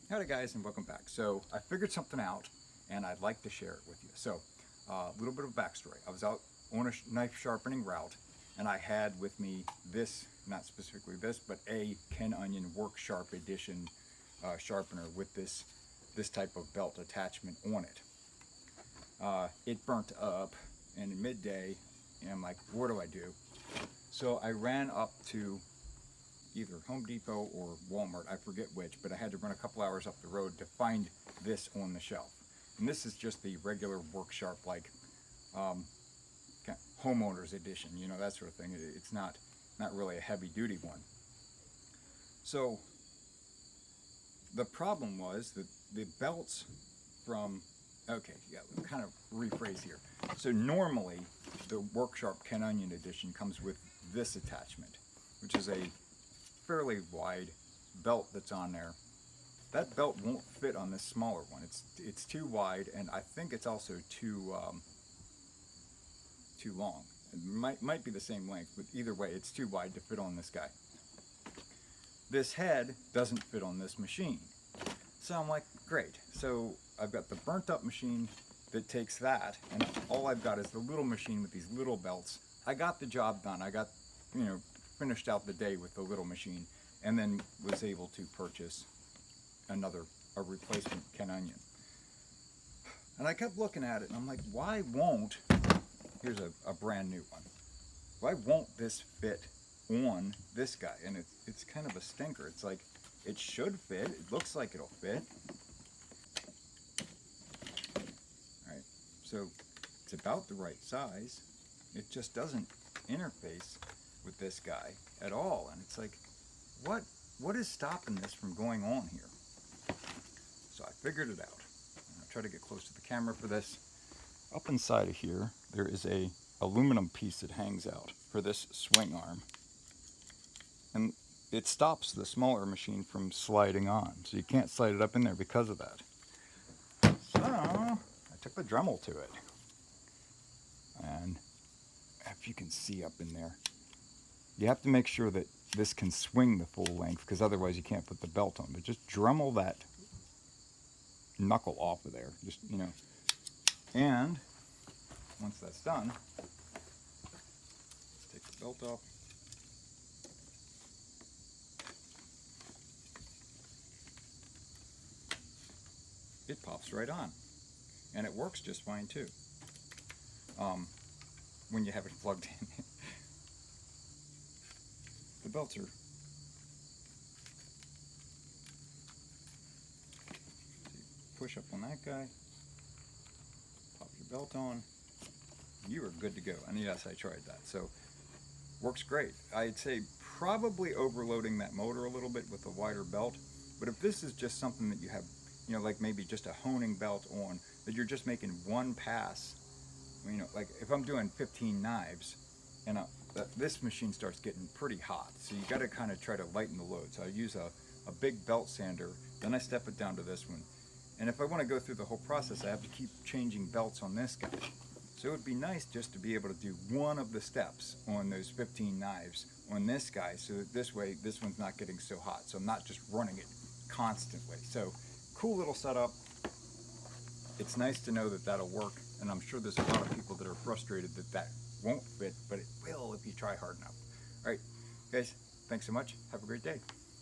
Howdy guys, and welcome back. So I figured something out and I'd like to share it with you. So a little bit of backstory. I was out on a knife sharpening route and I had with me this, not specifically this, but a Ken Onion Work Sharp Edition sharpener with this type of belt attachment on it. It burnt up and in midday and I'm like, what do I do? So I ran up to either Home Depot or Walmart, I forget which, but I had to run a couple hours up the road to find this on the shelf. And this is just the regular Work Sharp, like kind of homeowner's edition, you know, that sort of thing. It's not really a heavy duty one. So the problem was that the belts from, okay, yeah, kind of rephrase here. So normally the Work Sharp Ken Onion edition comes with this attachment, which is a fairly wide belt that's on there. That belt won't fit on this smaller one. It's too wide, and I think it's also too long. It might be the same length, but either way, it's too wide to fit on this guy. This head doesn't fit on this machine. So I'm like, great. So I've got the burnt up machine that takes that, and all I've got is the little machine with these little belts. I got the job done. I got, finished out the day with the little machine, and then was able to purchase a replacement Ken Onion. And I kept looking at it and I'm like, why won't, here's a brand new one, why won't this fit on this guy? And it's kind of a stinker. It's like, it should fit, it looks like it'll fit. Alright, so it's about the right size, it just doesn't interface with this guy at all. And it's like, what is stopping this from going on here? So I figured it out. I'm gonna try to get close to the camera for this. Up inside of here, there is a aluminum piece that hangs out for this swing arm. And it stops the smaller machine from sliding on. So you can't slide it up in there because of that. So I took the Dremel to it. And if you can see up in there, you have to make sure that this can swing the full length, because otherwise you can't put the belt on. But just Dremel that knuckle off of there, just, and once that's done, take the belt off. It pops right on, and it works just fine too, when you have it plugged in. The belts are push up on that guy, pop your belt on, you are good to go. And yes, I tried that, so works great. I'd say probably overloading that motor a little bit with a wider belt, but if this is just something that you have, like maybe just a honing belt on, that you're just making one pass, like if I'm doing 15 knives, and this machine starts getting pretty hot, so you got to kind of try to lighten the load. So I use a big belt sander, then I step it down to this one. And if I want to go through the whole process, I have to keep changing belts on this guy. So it would be nice just to be able to do one of the steps on those 15 knives on this guy, so that this way this one's not getting so hot. So I'm not just running it constantly. So cool little setup. It's nice to know that that'll work, and I'm sure there's a lot of people that are frustrated that that won't fit, but it will if you try hard enough. All right, guys, thanks so much. Have a great day.